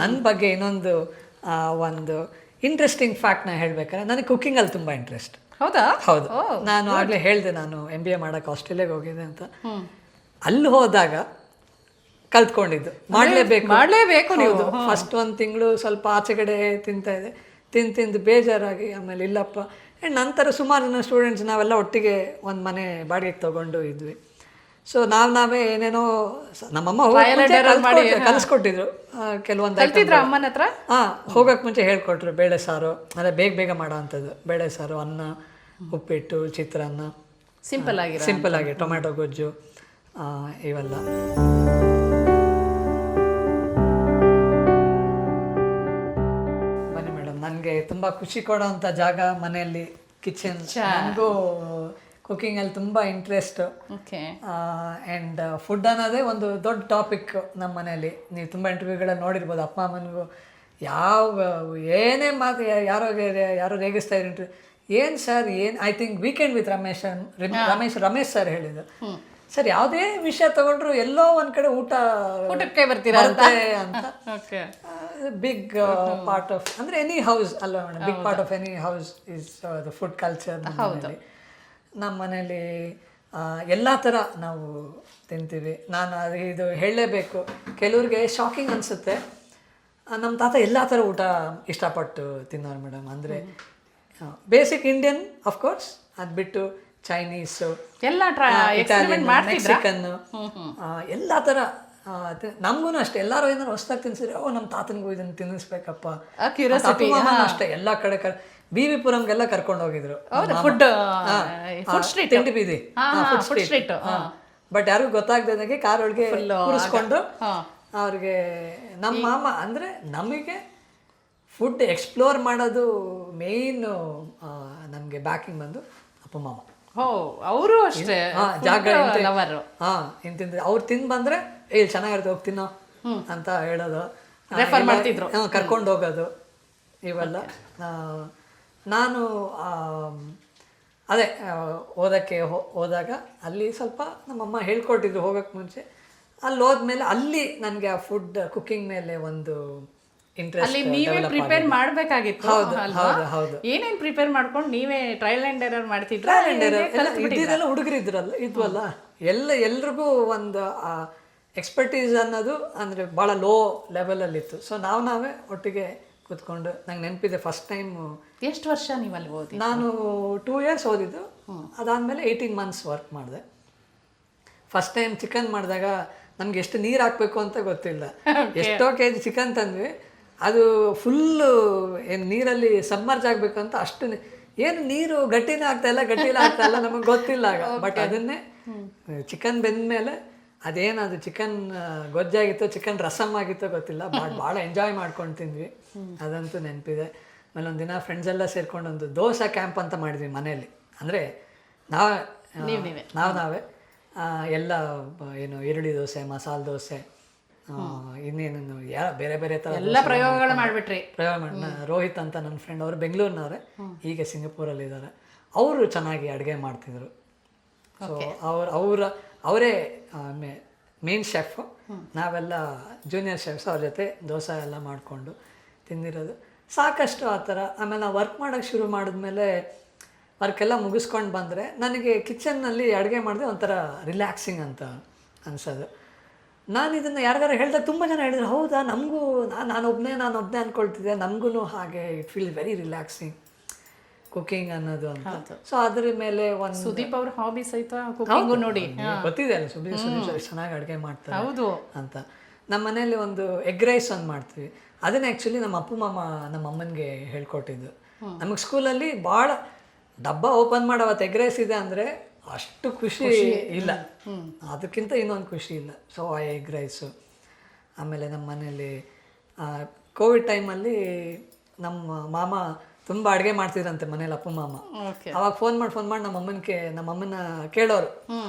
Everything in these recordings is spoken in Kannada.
ನನ್ನ ಬಗ್ಗೆ ಇನ್ನೊಂದು ಒಂದು ಇಂಟ್ರೆಸ್ಟಿಂಗ್ ಫ್ಯಾಕ್ಟ್ನ ಹೇಳ್ಬೇಕಾದ್ರೆ ನನಗೆ ಕುಕ್ಕಿಂಗಲ್ಲಿ ತುಂಬ ಇಂಟ್ರೆಸ್ಟ್. ಹೌದಾ? ಹೌದು. ನಾನು ಆಗಲೇ ಹೇಳಿದೆ, ನಾನು MBA ಮಾಡೋಕ್ಕೆ ಆಸ್ಟ್ರೇಲಿಯಾಗೆ ಹೋಗಿದ್ದೆ ಅಂತ. ಅಲ್ಲಿ ಹೋದಾಗ ಕಲ್ತ್ಕೊಂಡಿದ್ದು, ಮಾಡಲೇಬೇಕು ನೀವು. ಫಸ್ಟ್ 1 ತಿಂಗಳು ಸ್ವಲ್ಪ ಆಚೆ ಕಡೆ ತಿಂತಾ ಇದೆ, ತಿಂದು ಬೇಜಾರಾಗಿ ಆಮೇಲೆ ಇಲ್ಲಪ್ಪ. ಆ್ಯಂಡ್ ನಂತರ ಸುಮಾರು ಜನ ಸ್ಟೂಡೆಂಟ್ಸ್ ನಾವೆಲ್ಲ ಒಟ್ಟಿಗೆ ಒಂದು ಮನೆ ಬಾಡಿಗೆಗೆ ತೊಗೊಂಡು ಇದ್ವಿ. ಸೊ ನಾವೇ ಏನೇನೋ ನಮ್ಮಮ್ಮ ಕಲಿಸ್ಕೊಟ್ಟಿದ್ರು ಕೆಲವೊಂದು. ಅಮ್ಮನ ಹತ್ರ ಹೋಗೋಕ್ಕೆ ಮುಂಚೆ ಹೇಳ್ಕೊಟ್ರು. ಬೇಳೆ ಸಾರು ಅಂದರೆ ಬೇಗ ಮಾಡೋ ಅಂಥದ್ದು, ಬೇಳೆ ಸಾರು, ಅನ್ನ, ಉಪ್ಪಿಟ್ಟು, ಚಿತ್ರಾನ್ನ, ಸಿಂಪಲ್ ಆಗಿ ಟೊಮ್ಯಾಟೊ ಗೊಜ್ಜು, ಇವೆಲ್ಲ. ಬನ್ನಿ ಮೇಡಮ್, ನನಗೆ ತುಂಬ ಖುಷಿ ಕೊಡೋವಂಥ ಜಾಗ ಮನೆಯಲ್ಲಿ ಕಿಚನ್. ನನಗೂ ಕುಕ್ಕಿಂಗಲ್ಲಿ ತುಂಬ ಇಂಟ್ರೆಸ್ಟ್. ಆ್ಯಂಡ್ ಫುಡ್ ಅನ್ನೋದೇ ಒಂದು ದೊಡ್ಡ ಟಾಪಿಕ್ ನಮ್ಮ ಮನೆಯಲ್ಲಿ. ನೀವು ತುಂಬ ಇಂಟರ್ವ್ಯೂಗಳಲ್ಲಿ ನೋಡಿರ್ಬೋದು. ಅಪ್ಪ ಅಮ್ಮನಿಗೂ ಏನೇ ಮಾತು ಯಾರೋ ರೇಗಿಸ್ತಾ ಇದ್ರು, ಏನು sir I think weekend with Ramesh sir ಹೇಳಿದ್ರು, ಸರ್ ಯಾವುದೇ ವಿಷಯ ತಗೊಂಡ್ರು ಎಲ್ಲೋ ಒಂದು ಕಡೆ ಊಟಕ್ಕೆ ಬರ್ತೀರಾ ಅಂತ. ಬಿಗ್ ಪಾರ್ಟ್ ಆಫ್ ಅಂದರೆ ಎನಿ ಹೌಸ್ ಅಲ್ವಾ madam, big part of any house is the food culture. ನಮ್ಮ ಮನೇಲಿ ಎಲ್ಲ ಥರ ನಾವು ತಿಂತೀವಿ. ನಾನು ಇದು ಹೇಳಲೇಬೇಕು, ಕೆಲವ್ರಿಗೆ ಶಾಕಿಂಗ್ ಅನಿಸುತ್ತೆ. ನಮ್ಮ ತಾತ ಎಲ್ಲ ಥರ ಊಟ ಇಷ್ಟಪಟ್ಟು ತಿನ್ನೋರು ಮೇಡಮ್. ಅಂದರೆ ಬೇಸಿಕ್ ಇಂಡಿಯನ್ ಅಫ್ಕೋರ್ಸ್, ಅದು ಬಿಟ್ಟು ಚೈನೀಸು, ಇಟಾಲಿಯನ್, ಮೆಕ್ಸಿಕನ್ನು, ಎಲ್ಲ ಥರ. ನಮಗೂ ಅಷ್ಟೇ, ಎಲ್ಲರೂ ಏನಾರು ಹೊಸ್ದಾಗಿ ತಿನ್ಸಿದ್ರೆ ನಮ್ಮ ತಾತನಿಗೂ ಇದನ್ನು ತಿನ್ನಿಸ್ಬೇಕಪ್ಪ ಅಷ್ಟೇ. ಎಲ್ಲ ಕಡೆ BB ಪುರಂಗೆಲ್ಲ ಕರ್ಕೊಂಡು ಹೋಗಿದ್ರು, ತಿಂಡಿ ಬೀದಿ ಫುಡ್ ಸ್ಟ್ರೀಟ್. ಬಟ್ ಯಾರಿಗೂ ಗೊತ್ತಾಗ್ದಂಗೆ ಕಾರ್ ಒಳಗೆ ಕೂರಿಸ್ಕೊಂಡು ಅವ್ರಿಗೆ ನಮ್ಮ ಮಾಮ ಅಂದರೆ ನಮಗೆ ಫುಡ್ ಎಕ್ಸ್ಪ್ಲೋರ್ ಮಾಡೋದು ಮೇನ್ ನಮಗೆ ಬ್ಯಾಕಿಂಗ್ ಬಂದು ಅಪ್ಪ ಮಾಮ. ಅವರು ಅಷ್ಟೇ ಜಾಗ ಇಂತಿಂದ್ರೆ ಅವ್ರು ತಿಂದು ಬಂದರೆ ಇಲ್ಲಿ ಚೆನ್ನಾಗಿರುತ್ತೆ ಹೋಗಿ ತಿನ್ನೋ ಅಂತ ಹೇಳೋದು, ಕರ್ಕೊಂಡು ಹೋಗೋದು, ಇವೆಲ್ಲ. ನಾನು ಅದೇ ಓದೋಕ್ಕೆ ಹೋದಾಗ ಅಲ್ಲಿ ಸ್ವಲ್ಪ ನಮ್ಮಮ್ಮ ಹೇಳ್ಕೊಟ್ಟಿದ್ರು ಹೋಗೋಕ್ಕೆ ಮುಂಚೆ. ಅಲ್ಲಿ ಹೋದ್ಮೇಲೆ ಅಲ್ಲಿ ನನಗೆ ಆ ಫುಡ್ ಕುಕ್ಕಿಂಗ್ ಮೇಲೆ ಒಂದು ಇಂಟ್ರೆಸ್ಟ್. ನೀವೇ ಪ್ರಿಪೇರ್ ಮಾಡಬೇಕಾಗಿತ್ತು. ಹೌದು. ಏನೇನು ಪ್ರಿಪೇರ್ ಮಾಡ್ಕೊಂಡು ನೀವೇ ಟ್ರಯಲ್ ಆ್ಯಂಡ್ ಎರರ್ ಮಾಡ್ತಿದ್ರು? ಇದೆಲ್ಲ ಹುಡುಗರಿದ್ರಲ್ಲ ಇದ್ವಲ್ಲ, ಎಲ್ರಿಗೂ ಒಂದು ಎಕ್ಸ್ಪರ್ಟೀಸ್ ಅನ್ನೋದು ಅಂದರೆ ಭಾಳ ಲೋ ಲೆವೆಲಲ್ಲಿತ್ತು. ಸೊ ನಾವೇ ಒಟ್ಟಿಗೆ ಕೂತ್ಕೊಂಡು, ನಂಗೆ ನೆನಪಿದೆ ಫಸ್ಟ್ ಟೈಮ್. ಎಷ್ಟು ವರ್ಷ ನೀವು ಅಲ್ಲಿ ಓದಿ? ನಾನು 2 years ಓದಿದ್ದು. ಅದಾದಮೇಲೆ 18 months ವರ್ಕ್ ಮಾಡಿದೆ. ಫಸ್ಟ್ ಟೈಮ್ ಚಿಕನ್ ಮಾಡಿದಾಗ ನಮ್ಗೆ ಎಷ್ಟು ನೀರು ಹಾಕಬೇಕು ಅಂತ ಗೊತ್ತಿಲ್ಲ. ಎಷ್ಟೋ kg ಚಿಕನ್ ತಂದ್ವಿ, ಅದು ಫುಲ್ಲು ಏನು ನೀರಲ್ಲಿ ಸಬ್ಮರ್ಜ್ ಆಗಬೇಕು ಅಂತ ಅಷ್ಟು ಏನು ನೀರು ಗಟ್ಟಿನೇ ಆಗ್ತಾಯಿಲ್ಲ ನಮಗೆ ಗೊತ್ತಿಲ್ಲ ಆಗ. ಬಟ್ ಅದನ್ನೇ ಚಿಕನ್ ಬೆಂದಮೇಲೆ ಅದೇನದು ಚಿಕನ್ ಗೊಜ್ಜಾಗಿತ್ತೋ ಚಿಕನ್ ರಸಮ್ ಆಗಿತ್ತೋ ಗೊತ್ತಿಲ್ಲ, ಬಟ್ ಭಾಳ ಎಂಜಾಯ್ ಮಾಡ್ಕೊಂಡು ತಿಂದ್ವಿ. ಅದಂತೂ ನೆನಪಿದೆ. ಆಮೇಲೆ ಒಂದಿನ ಫ್ರೆಂಡ್ಸ್ ಎಲ್ಲ ಸೇರ್ಕೊಂಡು ಒಂದು ದೋಸೆ ಕ್ಯಾಂಪ್ ಅಂತ ಮಾಡಿದ್ವಿ ಮನೆಯಲ್ಲಿ. ಅಂದರೆ ನಾವೇ ಎಲ್ಲ ಏನು ಈರುಳ್ಳಿ ದೋಸೆ, ಮಸಾಲೆ ದೋಸೆ, ಇನ್ನೇನು ಬೇರೆ ಥರ ಎಲ್ಲ ಪ್ರಯೋಗಗಳು ಮಾಡಿಬಿಟ್ರಿ. ರೋಹಿತ್ ಅಂತ ನನ್ನ ಫ್ರೆಂಡ್, ಅವರು ಬೆಂಗಳೂರಿನವರೇ, ಈಗ ಸಿಂಗಪೂರಲ್ಲಿದ್ದಾರೆ. ಅವರು ಚೆನ್ನಾಗಿ ಅಡುಗೆ ಮಾಡ್ತಿದ್ರು. ಸೊ ಅವರೇ ಮೇನ್ ಶೆಫ್, ನಾವೆಲ್ಲ ಜೂನಿಯರ್ ಶೆಫ್ಸ್. ಅವ್ರ ಜೊತೆ ದೋಸೆ ಎಲ್ಲ ಮಾಡಿಕೊಂಡು ತಿಂದಿರೋದು ಸಾಕಷ್ಟು ಆ ಥರ. ಆಮೇಲೆ ನಾವು ವರ್ಕ್ ಮಾಡೋಕ್ಕೆ ಶುರು ಮಾಡಿದ್ಮೇಲೆ ವರ್ಕೆಲ್ಲ ಮುಗಿಸ್ಕೊಂಡು ಬಂದರೆ ನನಗೆ ಕಿಚನ್ನಲ್ಲಿ ಅಡುಗೆ ಮಾಡಿದೆ ಒಂಥರ ರಿಲ್ಯಾಕ್ಸಿಂಗ್ ಅಂತ ಅನಿಸೋದು. ನಾನು ಇದನ್ನು ಯಾರಿಗಾರು ಹೇಳಿದಾಗ ತುಂಬ ಜನ ಹೇಳಿದ್ರು, ಹೌದಾ, ನಮಗೂ ನಾನೊಬ್ಬನೇ ಅಂದ್ಕೊಳ್ತಿದ್ದೆ, ನಮಗೂ ಹಾಗೆ it feel very relaxing cooking ಅನ್ನೋದು ಅಂತ. ಸೊ ಅದ್ರ ಮೇಲೆ ಒಂದು ಸುದೀಪ್ ಅವ್ರ ಹಾಬಿ ಸಹಿತ ಕುಕಿಂಗ್ ನೋಡಿ ಗೊತ್ತಿದೆ ಅಲ್ಲ, ಸುದೀಪ್ ಚೆನ್ನಾಗಿ ಅಡುಗೆ ಮಾಡ್ತಾರೆ ಅಂತ. ನಮ್ಮ ಮನೇಲಿ ಒಂದು ಎಗ್ ರೈಸ್ ಒಂದು ಮಾಡ್ತೀವಿ. ಅದನ್ನ ಆ್ಯಕ್ಚುಲಿ ನಮ್ಮ ಅಪ್ಪ ಮಾಮ ನಮ್ಮ ಅಮ್ಮನಿಗೆ ಹೇಳ್ಕೊಟ್ಟಿದ್ದು. ನಮಗೆ ಸ್ಕೂಲಲ್ಲಿ ಭಾಳ ಡಬ್ಬ ಓಪನ್ ಮಾಡೋವತ್ತು ಎಗ್ ರೈಸ್ ಇದೆ ಅಂದರೆ ಅಷ್ಟು ಖುಷಿ ಇಲ್ಲ, ಅದಕ್ಕಿಂತ ಇನ್ನೊಂದು ಖುಷಿ ಇಲ್ಲ. ಸೊ ಆ ಎಗ್ ರೈಸು. ಆಮೇಲೆ ನಮ್ಮ ಮನೇಲಿ ಕೋವಿಡ್ ಟೈಮಲ್ಲಿ ನಮ್ಮ ಮಾಮ ತುಂಬ ಅಡುಗೆ ಮಾಡ್ತಿದ್ರಂತೆ ಮನೇಲಿ, ಅಪ್ಪ ಮಾಮ. ಅವಾಗ ಫೋನ್ ಮಾಡಿ ನಮ್ಮಮ್ಮನ ಕೇಳೋರು,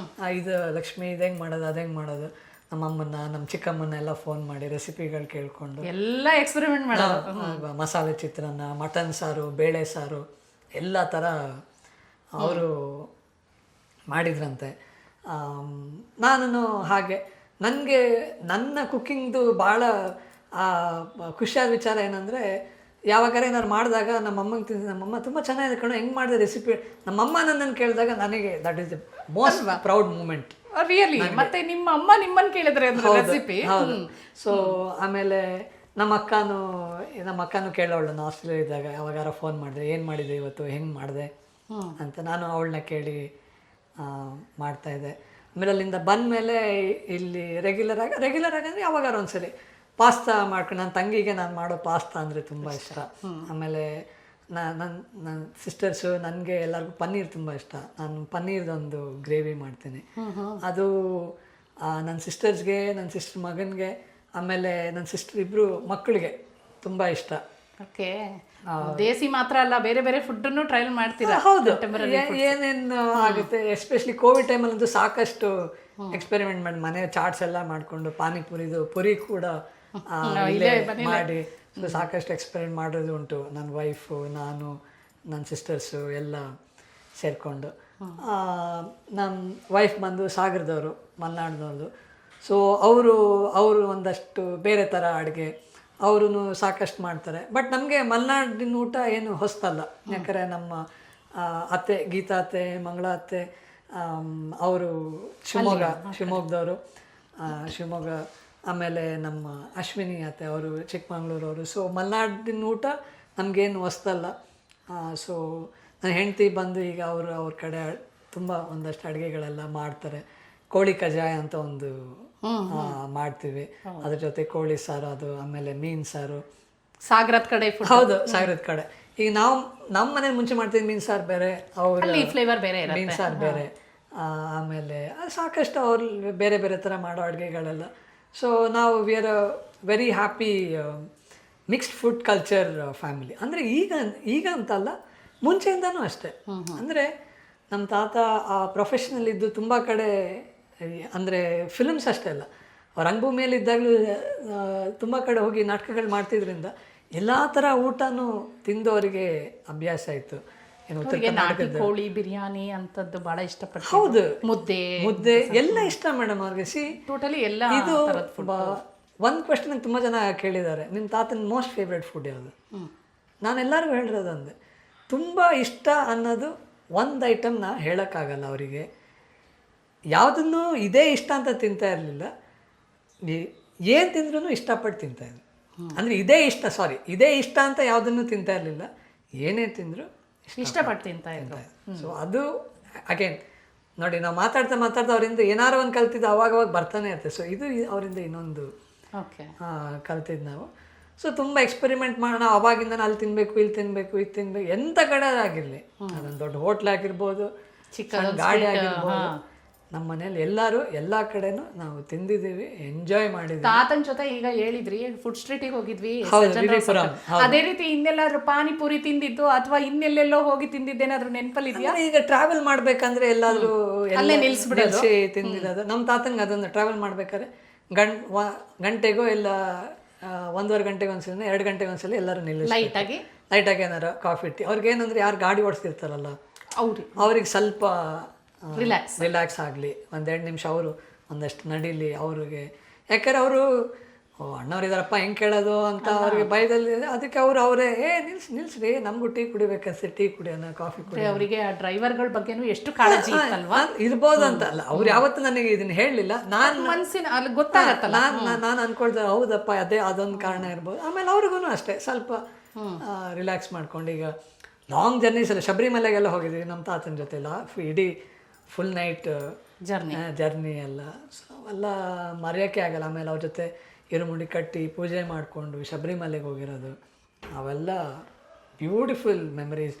ಇದು ಲಕ್ಷ್ಮಿ ಇದು ಹೆಂಗೆ ಮಾಡೋದು, ಅದು ಹೆಂಗೆ ಮಾಡೋದು. ನಮ್ಮ ಚಿಕ್ಕಮ್ಮನ ಎಲ್ಲ ಫೋನ್ ಮಾಡಿ ರೆಸಿಪಿಗಳು ಕೇಳಿಕೊಂಡು ಎಲ್ಲ ಎಕ್ಸ್ಪೆರಿಮೆಂಟ್ ಮಾಡೋದು. ಮಸಾಲೆ ಚಿತ್ರಾನ್ನ, ಮಟನ್ ಸಾರು, ಬೇಳೆ ಸಾರು ಎಲ್ಲ ಥರ ಅವರು ಮಾಡಿದ್ರಂತೆ. ನಾನು ಹಾಗೆ ನನ್ನ ಕುಕ್ಕಿಂಗ್ದು ಭಾಳ ಖುಷಿಯಾದ ವಿಚಾರ ಏನಂದರೆ ಯಾವಾಗಾರ ಏನಾರು ಮಾಡಿದಾಗ ನಮ್ಮಮ್ಮಂಗೆ ತಿಂದು ನಮ್ಮಮ್ಮ ತುಂಬ ಚೆನ್ನಾಗಿದೆ ಕಣೋ, ಹೆಂಗೆ ಮಾಡಿದೆ ರೆಸಿಪಿ, ನಮ್ಮಮ್ಮ ನನ್ನನ್ನು ಕೇಳಿದಾಗ ನನಗೆ that is the most proud moment. Really. ಮತ್ತೆ ನಿಮ್ಮ ಅಮ್ಮ ನಿಮ್ಮನ್ನ ಕೇಳಿದ್ರೆ ರೆಸಿಪಿ. ಹೌದು. ಸೊ ಆಮೇಲೆ ನಮ್ಮ ಅಕ್ಕನೂ ಕೇಳೋಳು. ನಾನು ಆಸ್ಟ್ರೇಲಿಯಾ ಇದ್ದಾಗ ಯಾವಾಗಾರ ಫೋನ್ ಮಾಡಿದೆ, ಏನು ಮಾಡಿದೆ ಇವತ್ತು, ಹೆಂಗೆ ಮಾಡಿದೆ ಅಂತ ನಾನು ಅವಳನ್ನ ಕೇಳಿ ಮಾಡ್ತಾಯಿದ್ದೆ. ಆಮೇಲೆ ಅಲ್ಲಿಂದ ಬಂದಮೇಲೆ ಇಲ್ಲಿ ರೆಗ್ಯುಲರ್ ಆಗಿ ಅಂದರೆ ಯಾವಾಗಾರ ಒಂದ್ಸರಿ ಪಾಸ್ತಾ ಮಾಡ್ಕೊಂಡು, ನನ್ನ ತಂಗಿಗೆ ನಾನು ಮಾಡೋ ಪಾಸ್ತಾ ಅಂದರೆ ತುಂಬ ಇಷ್ಟ. ಆಮೇಲೆ ನನ್ನ ಸಿಸ್ಟರ್ಸು, ನನಗೆ ಎಲ್ಲರಿಗೂ ಪನ್ನೀರ್ ತುಂಬ ಇಷ್ಟ. ನಾನು ಪನ್ನೀರ್ದೊಂದು ಗ್ರೇವಿ ಮಾಡ್ತೀನಿ. ಅದು ನನ್ನ ಸಿಸ್ಟರ್ಸ್ಗೆ, ನನ್ನ ಸಿಸ್ಟರ್ ಮಗನಿಗೆ, ಆಮೇಲೆ ನನ್ನ ಸಿಸ್ಟರ್ ಇಬ್ಬರು ಮಕ್ಕಳಿಗೆ ತುಂಬ ಇಷ್ಟ. ಓಕೆ. ದೇಸಿ ಮಾತ್ರ ಅಲ್ಲ, ಬೇರೆ ಬೇರೆ ಫುಡ್ಡನ್ನು ಟ್ರೈ ಮಾಡ್ತೀರಾ? ಹೌದು, ಏನೇನು ಆಗುತ್ತೆ. ಎಸ್ಪೆಷಲಿ ಕೋವಿಡ್ ಟೈಮಲ್ಲಂತೂ ಸಾಕಷ್ಟು ಎಕ್ಸ್ಪೆರಿಮೆಂಟ್ ಮಾಡಿ ಮನೆ ಚಾಟ್ಸ್ ಎಲ್ಲ ಮಾಡಿಕೊಂಡು, ಪುರಿ ಕೂಡ ಮಾಡಿ ಸಾಕಷ್ಟು ಎಕ್ಸ್ಪೆರಿಮೆಂಟ್ ಮಾಡೋದು ಉಂಟು. ನನ್ನ ವೈಫು, ನಾನು, ನನ್ನ ಸಿಸ್ಟರ್ಸು ಎಲ್ಲ ಸೇರಿಕೊಂಡು. ನಮ್ಮ ವೈಫ್ ಬಂದು ಸಾಗರದವರು, ಮಲೆನಾಡಿನವ್ರದ್ದು. ಸೊ ಅವರು ಒಂದಷ್ಟು ಬೇರೆ ಥರ ಅಡುಗೆ ಅವರು ಸಾಕಷ್ಟು ಮಾಡ್ತಾರೆ. ಬಟ್ ನಮಗೆ ಮಲೆನಾಡಿನ ಊಟ ಏನು ಹೊಸತಲ್ಲ. ಯಾಕಂದರೆ ನಮ್ಮ ಅತ್ತೆ ಗೀತಾ ಅತ್ತೆ, ಮಂಗಳ ಅತ್ತೆ, ಅವರು ಶಿವಮೊಗ್ಗದವರು, ಶಿವಮೊಗ್ಗ. ಆಮೇಲೆ ನಮ್ಮ ಅಶ್ವಿನಿ ಅತ್ತೆ, ಅವರು ಚಿಕ್ಕಮಂಗ್ಳೂರವರು. ಸೊ ಮಲೆನಾಡಿನ ಊಟ ನಮಗೇನು ಹೊಸತಲ್ಲ. ಸೊ ನನ್ನ ಹೆಂಡತಿ ಬಂದು ಈಗ ಅವ್ರ ಕಡೆ ತುಂಬ ಒಂದಷ್ಟು ಅಡುಗೆಗಳೆಲ್ಲ ಮಾಡ್ತಾರೆ. ಕೋಳಿ ಕಜಾಯ ಅಂತ ಒಂದು ಮಾಡ್ತೀವಿ, ಅದ್ರ ಜೊತೆ ಕೋಳಿ ಸಾರು, ಅದು ಆಮೇಲೆ ಮೀನು ಸಾರು. ಸಾಗರದ ಕಡೆ? ಹೌದು, ಸಾಗರದ ಕಡೆ. ಈಗ ನಮ್ಮ ಮನೇಲಿ ಮುಂಚೆ ಮಾಡ್ತೀವಿ ಮೀನು ಸಾರು ಬೇರೆ, ಅವ್ರ ಫ್ಲೇವರ್ ಬೇರೆ, ಮೀನು ಸಾರು ಬೇರೆ. ಆಮೇಲೆ ಸಾಕಷ್ಟು ಅವ್ರು ಬೇರೆ ಬೇರೆ ಥರ ಮಾಡೋ ಅಡುಗೆಗಳೆಲ್ಲ. ಸೊ ನಾವು we are a very happy mixed food culture family. ಅಂದರೆ ಈಗ ಅಂತಲ್ಲ, ಮುಂಚೆಯಿಂದನೂ ಅಷ್ಟೇ. ಅಂದರೆ ನಮ್ಮ ತಾತ ಆ ಪ್ರೊಫೆಷನಲ್ಲಿದ್ದು ತುಂಬ ಕಡೆ, ಅಂದರೆ ಫಿಲ್ಮ್ಸ್ ಅಷ್ಟೇ ಅಲ್ಲ, ಅವ್ರ ರಂಗಭೂಮಿಯಲ್ಲಿದ್ದಾಗಲೂ ತುಂಬ ಕಡೆ ಹೋಗಿ ನಾಟಕಗಳು ಮಾಡ್ತಿದ್ರಿಂದ ಎಲ್ಲ ಥರ ಊಟನೂ ತಿಂದು ಅವರಿಗೆ ಅಭ್ಯಾಸ ಆಯಿತು. ಕೋಳಿ ಬಿರಿಯಾನಿ ಅಂತದ್ದು ಭಾಳ ಇಷ್ಟಪಟ್ಟು. ಹೌದು, ಮುದ್ದೆ ಎಲ್ಲ ಇಷ್ಟ ಮೇಡಮ್ ಅವ್ರಿಗೆ. ಟೋಟಲಿ ಎಲ್ಲ. ಇದು ಒಂದು ಕ್ವೆಶ್ಚನ್ ತುಂಬ ಜನ ಕೇಳಿದ್ದಾರೆ, ನಿಮ್ಮ ತಾತನ ಮೋಸ್ಟ್ ಫೇವ್ರೆಟ್ ಫುಡ್ ಯಾವುದು? ನಾನು ಎಲ್ಲರಿಗೂ ಹೇಳಿರೋದು ಅಂದೆ, ತುಂಬ ಇಷ್ಟ ಅನ್ನೋದು ಒಂದು ಐಟಮ್ನ ಹೇಳೋಕ್ಕಾಗಲ್ಲ ಅವರಿಗೆ. ಯಾವುದನ್ನು ಇದೇ ಇಷ್ಟ ಅಂತ ತಿಂತಾ ಇರಲಿಲ್ಲ, ಏನು ತಿಂದ್ರೂ ಇಷ್ಟಪಟ್ಟು ತಿಂತಾಯಿದ್ರು. ಅಂದರೆ ಇದೇ ಇಷ್ಟ ಅಂತ ಯಾವುದನ್ನು ತಿಂತಾ ಇರಲಿಲ್ಲ, ಏನೇ ತಿಂದರೂ ಇಷ್ಟಪಟ್ಟು ತಿಂತಾಯಿದ್ರು. ಸೊ ಅದು ಅಗೇನ್ ನೋಡಿ, ನಾವು ಮಾತಾಡ್ತಾ ಅವರಿಂದ ಏನಾರು ಒಂದು ಕಲ್ತಿದ್ದು ಅವಾಗ ಬರ್ತಾನೆ ಇರ್ತದೆ. ಸೊ ಇದು ಅವರಿಂದ ಇನ್ನೊಂದು ಕಲ್ತಿದ್ದು ನಾವು. ಸೊ ತುಂಬ ಎಕ್ಸ್ಪೆರಿಮೆಂಟ್ ಮಾಡೋಣ. ಅವಾಗಿಂದ ಅಲ್ಲಿ ತಿನ್ನಬೇಕು, ಇಲ್ಲಿ ತಿನ್ನಬೇಕು, ಇದು ತಿನ್ನಬೇಕು, ಎಂಥ ಕಡೆ ಆಗಿರಲಿ, ಅದೊಂದು ದೊಡ್ಡ ಹೋಟ್ಲ್ ಆಗಿರ್ಬೋದು, ಚಿಕ್ಕ ಗಾಡಿ ಆಗಿರ್ಬೋದು, ನಮ್ಮ ಮನೇಲಿ ಎಲ್ಲರೂ ಎಲ್ಲ ಕಡೆನೂ ನಾವು ತಿಂದಿದ್ದೀವಿ, ಎಂಜಾಯ್ ಮಾಡಿದ್ವಿ. ತಾತನ ಜೊತೆ ಈಗ ಹೇಳಿದ್ರಿ ಫುಡ್ ಸ್ಟ್ರೀಟಿಗೆ ಹೋಗಿದ್ವಿ, ಅದೇ ರೀತಿ ಇನ್ನೆಲ್ಲಾದ್ರೂ ಪಾನಿಪುರಿ ತಿಂದಿದ್ದು ಅಥವಾ ಇನ್ನೆಲ್ಲೆಲ್ಲೋ ಹೋಗಿ ತಿಂದಿದ್ದೇನಾದ್ರೂ ನೆನಪಲ್ಲಿದೆಯಾ? ಈಗ ಟ್ರಾವೆಲ್ ಮಾಡ್ಬೇಕಂದ್ರೆ ಎಲ್ಲಾದ್ರೂ ನಿಲ್ಸಿ ತಿಂದಿರೋದು. ನಮ್ಮ ತಾತಂಗೆ ಅದೊಂದು ಟ್ರಾವೆಲ್ ಮಾಡ್ಬೇಕಾದ್ರೆ ಗಂಟೆಗೋ ಇಲ್ಲ 1.5 ಗಂಟೆಗೆ ಒಂದ್ಸಲ, 2 ಗಂಟೆಗೆ ಒಂದ್ಸಲ ಎಲ್ಲರೂ ನಿಲ್ಲಿಸಿ ಲೈಟಾಗಿ ಏನಾರ ಕಾಫಿ ಟೀ. ಅವ್ರಿಗೇನಂದ್ರೆ ಯಾರು ಗಾಡಿ ಓಡಿಸ್ತಿರ್ತಾರಲ್ಲ ಅವ್ರಿಗೆ ಸ್ವಲ್ಪ ರಿಲ್ಯಾಕ್ಸ್ ಆಗಲಿ, 1-2 ನಿಮಿಷ ಅವರು ಒಂದಷ್ಟು ನಡೀಲಿ ಅವ್ರಿಗೆ. ಯಾಕಂದ್ರೆ ಅವರು ಅಣ್ಣವ್ರಿದಾರಪ್ಪ ಹೆಂಗೆ ಕೇಳೋದು ಅಂತ ಅವ್ರಿಗೆ ಭಯದಲ್ಲಿ, ಅದಕ್ಕೆ ಅವರೇ ನಿಲ್ಸ್ರಿ ನಮಗೂ ಟೀ ಕುಡಿಬೇಕನ್ಸಿ, ಟೀ ಕುಡಿಯೋಣ, ಕಾಫಿ ಕುಡಿ. ಅವರಿಗೆ ಆ ಡ್ರೈವರ್ಗಳ ಬಗ್ಗೆನೂ ಎಷ್ಟು ಕಾಳಜಿ ಇರ್ಬೋದು ಅಂತ ಅಲ್ಲ, ಅವ್ರು ಯಾವತ್ತೂ ನನಗೆ ಇದನ್ನ ಹೇಳಲಿಲ್ಲ. ನಾನು ಅನ್ಕೊಳ್ದೆ ಹೌದಪ್ಪ ಅದೊಂದು ಕಾರಣ ಇರ್ಬೋದು. ಆಮೇಲೆ ಅವ್ರಿಗೂ ಅಷ್ಟೇ ಸ್ವಲ್ಪ ರಿಲ್ಯಾಕ್ಸ್ ಮಾಡ್ಕೊಂಡು. ಈಗ ಲಾಂಗ್ ಜರ್ನೀಸ್ ಎಲ್ಲ ಶಬರಿಮಲೆಗೆಲ್ಲ ಹೋಗಿದ್ವಿ ನಮ್ಮ ತಾತನ ಜೊತೆ ಎಲ್ಲ, ಇಡೀ ಫುಲ್ ನೈಟ್ ಜರ್ನಿ ಎಲ್ಲ. ಸೊ ಅವೆಲ್ಲ ಮರೆಯೋಕ್ಕೆ ಆಗಲ್ಲ. ಆಮೇಲೆ ಅವ್ರ ಜೊತೆ ಇರುಮುಡಿ ಕಟ್ಟಿ ಪೂಜೆ ಮಾಡಿಕೊಂಡು ಶಬರಿಮಲೆಗೆ ಹೋಗಿರೋದು, ಅವೆಲ್ಲ ಬ್ಯೂಟಿಫುಲ್ ಮೆಮರೀಸ್.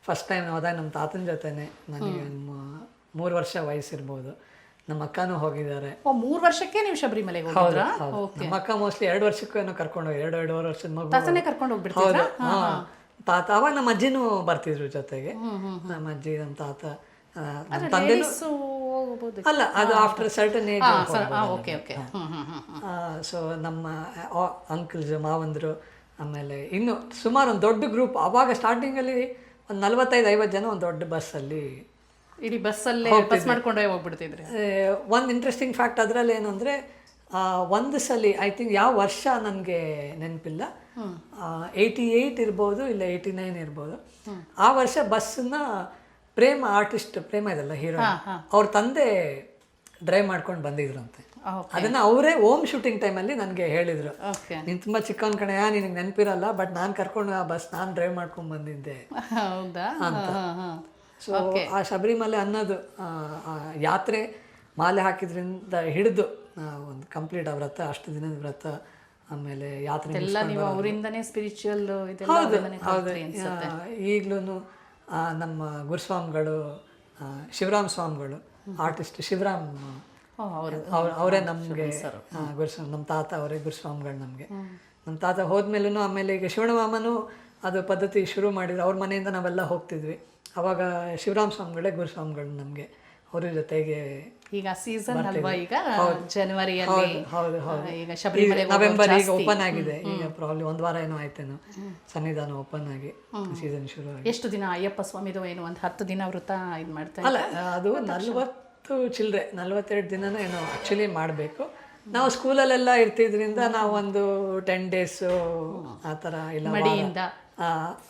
ಫಸ್ಟ್ ಟೈಮ್ ಹೋದಾಗ ನಮ್ಮ ತಾತನ ಜೊತೆನೆ, ನನಗೆ 3 ವರ್ಷ ವಯಸ್ಸಿರ್ಬೋದು. ನಮ್ಮ ಅಕ್ಕನೂ ಹೋಗಿದ್ದಾರೆ. 3 ವರ್ಷಕ್ಕೆ ನೀವು ಶಬರಿಮಲೆಗೆ ಹೋಗಿದ್ರಾ? ನಮ್ಮ ಅಕ್ಕ ಮೋಸ್ಟ್ಲಿ 2 ವರ್ಷಕ್ಕೂ ಏನೋ ಕರ್ಕೊಂಡು ಹೋಗಿ, 2.5 ವರ್ಷದ ಮಗು ಕರ್ಕೊಂಡು ಹೋಗ್ಬಿಡ್ತಾರೆ. ತಾತ ಅವಾಗ ನಮ್ಮ ಅಜ್ಜಿನೂ ಬರ್ತಿದ್ರು ಜೊತೆಗೆ. ನಮ್ಮ ಅಜ್ಜಿ, ನಮ್ಮ ತಾತ, ತಂದೆನೂ ಅಲ್ಲ, ಅದು ಆಫ್ಟರ್ ಸರ್ಟನ್ ಏಜ್. ಸೊ ನಮ್ಮ ಅಂಕಲ್ಸ್, ಮಾವಂದರು, ಆಮೇಲೆ ಇನ್ನು ಸುಮಾರು ಒಂದು ದೊಡ್ಡ ಗ್ರೂಪ್. ಆವಾಗ ಸ್ಟಾರ್ಟಿಂಗಲ್ಲಿ ಒಂದು 45-50 ಜನ ಒಂದು ದೊಡ್ಡ ಬಸ್ಸಲ್ಲಿ, ಇಡೀ ಬಸ್ಸಲ್ಲೇ ಬಸ್ ಮಾಡ್ಕೊಂಡೇ ಹೋಗ್ಬಿಡ್ತಿದ್ರೆ. ಒಂದು ಇಂಟ್ರೆಸ್ಟಿಂಗ್ ಫ್ಯಾಕ್ಟ್ ಅದರಲ್ಲಿ ಏನು ಅಂದರೆ, ಒಂದು ಸಲ ಐ ಥಿಂಕ್ ಯಾವ ವರ್ಷ ನನಗೆ ನೆನಪಿಲ್ಲ, 88 ಇರ್ಬೋದು ಇಲ್ಲ 89 ಇರ್ಬೋದು. ಆ ವರ್ಷ ಬಸ್ಸನ್ನ ಪ್ರೇಮ ಆರ್ಟಿಸ್ಟ್, ಪ್ರೇಮ ಇದಲ್ಲ ಹೀರೋ, ಅವ್ರ ತಂದೆ ಡ್ರೈವ್ ಮಾಡ್ಕೊಂಡು ಬಂದಿದ್ರಂತೆ. ಅದನ್ನ ಅವರೇ ಹೋಮ್ ಶೂಟಿಂಗ್ ಟೈಮಲ್ಲಿ ನನಗೆ ಹೇಳಿದ್ರು, ನೀನು ತುಂಬ ಚಿಕ್ಕವನ್ ಕಣೆ, ನಿನಗೆ ನೆನಪಿರಲ್ಲ, ಬಟ್ ನಾನು ಕರ್ಕೊಂಡು ಆ ಬಸ್ ನಾನು ಡ್ರೈವ್ ಮಾಡ್ಕೊಂಡು ಬಂದಿದ್ದೆ ಅಂತ. ಸೊ ಆ ಶಬರಿಮಲೆ ಅನ್ನೋದು ಆ ಯಾತ್ರೆ, ಮಾಲೆ ಹಾಕಿದ್ರಿಂದ ಹಿಡಿದು ಒಂದು ಕಂಪ್ಲೀಟ್ ಆ ವ್ರತ, ಅಷ್ಟು ದಿನದ ವ್ರತ, ಆಮೇಲೆ ಯಾತ್ರೆ ನೀವು ಅವರಿಂದನೇ ಸ್ಪಿರಿಚುವಲ್ ಈಗ್ಲೂ ನಮ್ಮ ಗುರುಸ್ವಾಮಿಗಳು, ಶಿವರಾಮ್ ಸ್ವಾಮಿಗಳು, ಆರ್ಟಿಸ್ಟ್ ಶಿವರಾಮ್, ಅವರೇ ನಮಗೆ ಗುರುಸ್ವಾಮಿ, ನಮ್ಮ ತಾತ ಅವರೇ ಗುರುಸ್ವಾಮಿಗಳು ನಮಗೆ. ನಮ್ಮ ತಾತ ಹೋದ್ಮೇಲೂ ಆಮೇಲೆ ಈಗ ಶಿವಣಮಾಮನು ಅದು ಪದ್ಧತಿ ಶುರು ಮಾಡಿದ್ರು, ಅವ್ರ ಮನೆಯಿಂದ ನಾವೆಲ್ಲ ಹೋಗ್ತಿದ್ವಿ. ಅವಾಗ ಶಿವರಾಮ್ ಸ್ವಾಮಿಗಳೇ ಗುರುಸ್ವಾಮಿಗಳು ನಮಗೆ. ಅವ್ರ ಜೊತೆಗೆ ಈಗ ಸೀಸನ್ ಅಲ್ವಾ, ಈಗ ಜನವರಿಯಲ್ಲಿ ಈಗ ಶಬರಿಮಲೆ ನವೆಂಬರ್ ಈಗ ಓಪನ್ ಆಗಿದೆ, ಈಗ ಪ್ರಾಬ್ಲಿ ಒಂದು ವಾರ ಏನೋ ಆಯ್ತೇನೋ ಸನ್ನಿಧಾನ ಓಪನ್ ಆಗಿ ಸೀಸನ್ ಶುರು ಆಗಿ. ಎಷ್ಟು ದಿನ ಅಯ್ಯಪ್ಪ ಸ್ವಾಮಿದು ಏನು ಒಂದು 10 ದಿನ ವೃತ ಇದು ಮಾಡ್ತಾರೆ? ಅಲ್ಲ, ಅದು 42 ದಿನನೂ ಏನೋ ಆಕ್ಚುಲಿ ಮಾಡಬೇಕು. ನಾವು ಸ್ಕೂಲಲ್ಲೆಲ್ಲ ಇರ್ತಿದ್ರಿಂದ ನಾವು ಒಂದು 10 days ಆ ಥರ ಇಲ್ಲ, ಮಡಿಯಿಂದ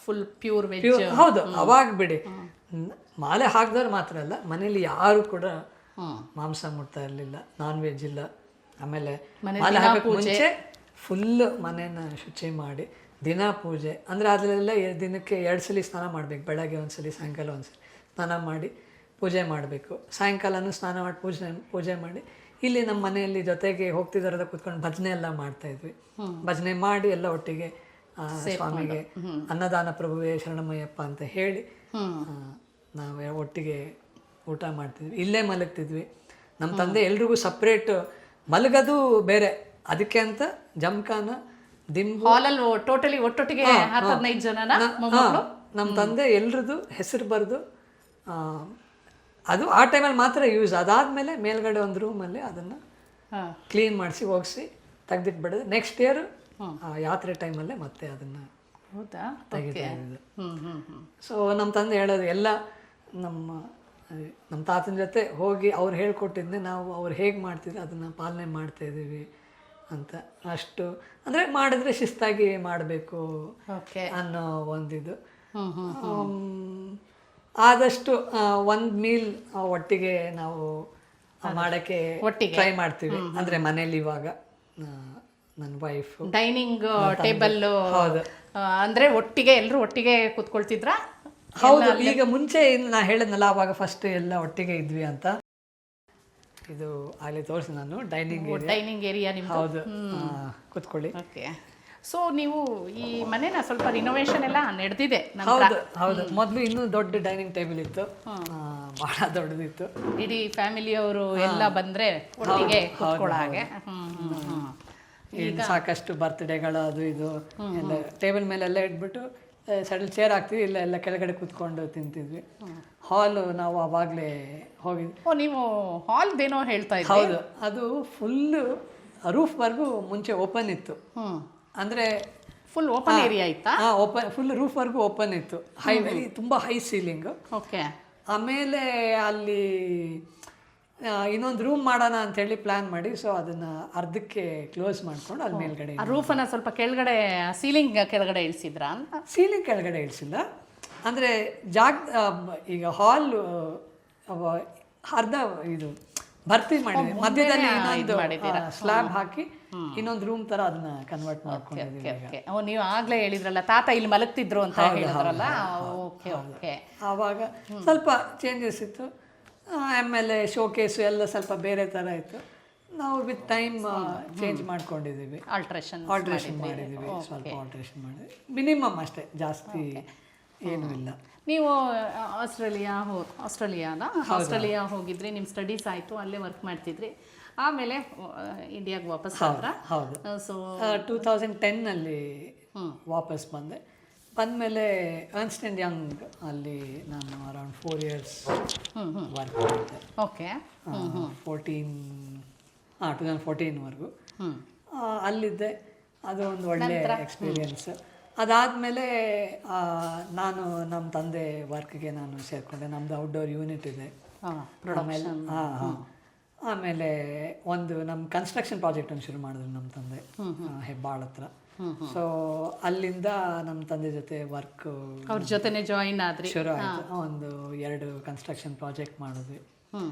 ಫುಲ್ ಪ್ಯೂರ್ ವೆಜ್. ಹೌದು, ಅವಾಗ ಬಿಡಿ. ಮಾಲೆ ಹಾಕಿದವ್ರು ಮಾತ್ರ ಅಲ್ಲ, ಮನೇಲಿ ಯಾರು ಕೂಡ ಮಾಂಸ ಮುಟ್ತಾ ಇರಲಿಲ್ಲ, ನಾನ್ ವೆಜ್ ಇಲ್ಲ. ಆಮೇಲೆ ಮಾಲೆ ಹಾಕಕ್ಕೆ ಮುಂಚೆ ಫುಲ್ ಮನೇನ ಶುಚಿ ಮಾಡಿ ದಿನ ಪೂಜೆ, ಅಂದರೆ ಅದರಲ್ಲೆಲ್ಲ ದಿನಕ್ಕೆ 2 ಸಲ ಸ್ನಾನ ಮಾಡಬೇಕು. ಬೆಳಗ್ಗೆ ಒಂದ್ಸಲಿ, ಸಾಯಂಕಾಲ ಒಂದ್ಸಲಿ ಸ್ನಾನ ಮಾಡಿ ಪೂಜೆ ಮಾಡಬೇಕು. ಸಾಯಂಕಾಲನೂ ಸ್ನಾನ ಮಾಡಿ ಪೂಜೆ ಮಾಡಿ ಇಲ್ಲಿ ನಮ್ಮ ಮನೆಯಲ್ಲಿ ಜೊತೆಗೆ ಹೋಗ್ತಿದ್ದಾರದ ಕೂತ್ಕೊಂಡು ಭಜನೆ ಎಲ್ಲ ಮಾಡ್ತಾಯಿದ್ವಿ. ಭಜನೆ ಮಾಡಿ ಎಲ್ಲ ಒಟ್ಟಿಗೆ ಸ್ವಾಮಿಗೆ ಅನ್ನದಾನ ಪ್ರಭುವೇ ಶರಣಮಯ್ಯಪ್ಪ ಅಂತ ಹೇಳಿ ನಾವು ಒಟ್ಟಿಗೆ ಊಟ ಮಾಡ್ತಿದ್ವಿ. ಇಲ್ಲೇ ಮಲಗ್ತಿದ್ವಿ. ನಮ್ಮ ತಂದೆ ಎಲ್ರಿಗೂ ಸಪ್ರೇಟ್ ಮಲಗೋದು ಬೇರೆ, ಅದಕ್ಕೆ ಅಂತ ಜಮ್ಖಾನ, ದಿಂಬು, ಹಾಲಲ್ಲಿ ಟೋಟಲಿ ಒಟ್ಟೊಟ್ಟಿಗೆ 15 ಜನನ ನಮ್ಮ ತಂದೆ ಎಲ್ರದ್ದು ಹೆಸರು ಬರೆದು ಅದು ಆ ಟೈಮಲ್ಲಿ ಮಾತ್ರ ಯೂಸ್. ಅದಾದಮೇಲೆ ಮೇಲ್ಗಡೆ ಒಂದು ರೂಮಲ್ಲಿ ಅದನ್ನು ಕ್ಲೀನ್ ಮಾಡಿಸಿ ಹೋಗಿಸಿ ತೆಗೆದಿಟ್ಬಿಡೋದು. ನೆಕ್ಸ್ಟ್ ಇಯರ್ ಯಾತ್ರೆ ಟೈಮಲ್ಲೇ ಮತ್ತೆ ಅದನ್ನು ತೆಗಿತಾ ಇದ್ದು. ಸೊ ನಮ್ಮ ತಂದೆ ಹೇಳೋದು ಎಲ್ಲ ನಮ್ಮ ತಾತನ ಜೊತೆ ಹೋಗಿ ಅವ್ರು ಹೇಳ್ಕೊಟ್ಟಿದ್ದೆ ನಾವು ಅವ್ರು ಹೇಗೆ ಮಾಡ್ತಿದ್ರು ಅದನ್ನು ಪಾಲನೆ ಮಾಡ್ತಾಯಿದ್ದೀವಿ ಅಂತ. ಅಷ್ಟು ಅಂದರೆ ಮಾಡಿದ್ರೆ ಶಿಸ್ತಾಗಿ ಮಾಡಬೇಕು ಅನ್ನೋ ಒಂದಿದು. ಆದಷ್ಟು ಒಂದು ಮೀಲ್ ಒಟ್ಟಿಗೆ ನಾವು ಮಾಡೋಕ್ಕೆ ಟ್ರೈ ಮಾಡ್ತೀವಿ. ಅಂದರೆ ಮನೇಲಿ ಇವಾಗ ನನ್ನ ವೈಫ್ ಡೈನಿಂಗ್ ಟೇಬಲ್, ಅಂದರೆ ಒಟ್ಟಿಗೆ ಎಲ್ಲರೂ ಒಟ್ಟಿಗೆ ಕೂತ್ಕೊಳ್ತಿದ್ರ? ಹೌದು. ಈಗ ಮುಂಚೆ ನಾ ಹೇಳಿದ್ನಲ್ಲ, ಅವಾಗ ಫಸ್ಟ್ ಎಲ್ಲ ಒಟ್ಟಿಗೆ ಇದ್ವಿ ಅಂತ. ಇದು ಅಲ್ಲಿ ತೋರಿಸಿ ನಾನು ಡೈನಿಂಗ್ ಏರಿಯಾ ನಿಮ್ದು. ಹೌದು, ಕೂತ್ಕೊಳ್ಳಿ. ಓಕೆ. ಸೊ ನೀವು ಈ ಮನೆನ ಸ್ವಲ್ಪ ರಿನೋವೇಷನ್ ಎಲ್ಲ ನಡೆದಿದೆ? ಹೌದು. ಮೊದಲು ಇನ್ನೂ ದೊಡ್ಡ ಡೈನಿಂಗ್ ಟೇಬಲ್ ಇತ್ತು, ಬಹಳ ದೊಡ್ಡದಿತ್ತು. ಇಡೀ ಫ್ಯಾಮಿಲಿಯವರು ಎಲ್ಲ ಬಂದ್ರೆ ಒಟ್ಟಿಗೆ ಕೂತ್ಕೊಳ್ಳೋ ಹಾಗೆ. ಈಗ ಸಾಕಷ್ಟು ಬರ್ತ್ಡೇಗಳು ಅದು ಇದು ಎಲ್ಲ ಟೇಬಲ್ ಮೇಲೆಲ್ಲ ಇಟ್ಬಿಟ್ಟು ಸಡಲ್ ಚೇರ್ ಹಾಕ್ತಿದ್ವಿ, ಎಲ್ಲ ಕೆಳಗಡೆ ಕೂತ್ಕೊಂಡು ತಿಂತಿದ್ವಿ. ಹಾಲು ನಾವು ಅವಾಗಲೇ ಹೋಗಿದ್ವಿ. ನೀವು ಹಾಲ್ದೇನೋ ಹೇಳ್ತಾ ಇದ್ರಿ? ಹೌದು, ಅದು ಫುಲ್ಲು ರೂಫ್ವರೆಗೂ ಮುಂಚೆ ಓಪನ್ ಇತ್ತು. ಅಂದರೆ ಫುಲ್ ಓಪನ್ ಏರಿಯಾ ಇತ್ತಾ? ಓಪನ್, ಫುಲ್ ರೂಫ್ವರೆಗೂ ಓಪನ್ ಇತ್ತು. ತುಂಬ ಹೈ ಸೀಲಿಂಗು. ಓಕೆ. ಆಮೇಲೆ ಅಲ್ಲಿ ಇನ್ನೊಂದು ರೂಮ್ ಮಾಡೋಣ ಅಂತೇಳಿ ಪ್ಲ್ಯಾನ್ ಮಾಡಿ, ಸೊ ಅದನ್ನು ಅರ್ಧಕ್ಕೆ ಕ್ಲೋಸ್ ಮಾಡ್ಕೊಂಡು ಅಲ್ಲಿ ಮೇಲ್ಗಡೆ ರೂಫನ್ನು ಸ್ವಲ್ಪ ಕೆಳಗಡೆ, ಸೀಲಿಂಗ್ ಕೆಳಗಡೆ ಇಳಿಸಿದ್ರ? ಸೀಲಿಂಗ್ ಕೆಳಗಡೆ ಇಳಿಸಿಲ್ಲ, ಅಂದರೆ ಈಗ ಹಾಲ್ ಅರ್ಧ ಇದು ಭರ್ತಿ ಮಾಡಿದ್ವಿ, ಮಧ್ಯದಲ್ಲಿ ಇನ್ನೊಂದು ಸ್ಲ್ಯಾಬ್ ಹಾಕಿ ಇನ್ನೊಂದು ರೂಮ್ ತರ ಅದನ್ನ ಕನ್ವರ್ಟ್ ಮಾಡ್ಕೊಂಡಿದ್ದೀವಿ. ನೀವು ಆಗ್ಲೇ ಹೇಳಿದ್ರಲ್ಲ ತಾತ ಇಲ್ಲಿ ಮಲಗ್ತಿದ್ರು ಅಂತ ಹೇಳಿದ್ರಲ್ಲ, ಆವಾಗ ಸ್ವಲ್ಪ ಚೇಂಜಸ್ ಇತ್ತು. ಆಮೇಲೆ ಶೋಕೇಸು ಎಲ್ಲ ಸ್ವಲ್ಪ ಬೇರೆ ಥರ ಇತ್ತು. ನಾವು ವಿತ್ ಟೈಮ್ ಚೇಂಜ್ ಮಾಡ್ಕೊಂಡಿದ್ದೀವಿ, ಆಲ್ಟ್ರೇಷನ್ ಮಾಡಿದ್ದೀವಿ, ಸ್ವಲ್ಪ ಆಲ್ಟ್ರೇಷನ್ ಮಾಡಿದ್ವಿ. ಮಿನಿಮಮ್ ಅಷ್ಟೇ, ಜಾಸ್ತಿ ಏನೂ ಇಲ್ಲ. ನೀವು ಆಸ್ಟ್ರೇಲಿಯಾ ಹೋಗಿದ್ರಿ, ನಿಮ್ಮ ಸ್ಟಡೀಸ್ ಆಯಿತು, ಅಲ್ಲೇ ವರ್ಕ್ ಮಾಡ್ತಿದ್ರಿ. ಆಮೇಲೆ ಇಂಡಿಯಾಗೆ ವಾಪಸ್ ಹೌದು. ಸೊ 2010 ವಾಪಸ್ ಬಂದಮೇಲೆ ಅರ್ನ್ಸ್ಟ್ ಆ್ಯಂಡ್ ಯಂಗ್ ಅಲ್ಲಿ ನಾನು ಅರೌಂಡ್ 4 years ವರ್ಕ್ ಮಾಡಿದ್ದೆ. ಓಕೆ. 2014ವರೆಗೂ ಅಲ್ಲಿದ್ದೆ. ಅದು ಒಂದು ಒಳ್ಳೆ ಎಕ್ಸ್ಪೀರಿಯನ್ಸ್. ಅದಾದಮೇಲೆ ನಾನು ನಮ್ಮ ತಂದೆ ವರ್ಕ್ಗೆ ನಾನು ಸೇರಿಕೊಂಡೆ. ನಮ್ಮದು ಔಟ್ಡೋರ್ ಯೂನಿಟ್ ಇದೆ. ಆಮೇಲೆ ಆಮೇಲೆ ಒಂದು ನಮ್ಮ ಕನ್ಸ್ಟ್ರಕ್ಷನ್ ಪ್ರಾಜೆಕ್ಟನ್ನು ಶುರು ಮಾಡಿದ್ರು ನಮ್ಮ ತಂದೆ ಹೆಬ್ಬಾಳ್ ಹತ್ರ. ಸೊ ಅಲ್ಲಿಂದ ನಮ್ಮ ತಂದೆ ಜೊತೆ ವರ್ಕ್ ಅವ್ರ ಜೊತೆನೆ ಜಾಯಿನ್ ಆದ್ರಿ. ಶುರು ಆಯಿತು. ಒಂದು 2 ಕನ್ಸ್ಟ್ರಕ್ಷನ್ ಪ್ರಾಜೆಕ್ಟ್ ಮಾಡಿದ್ವಿ.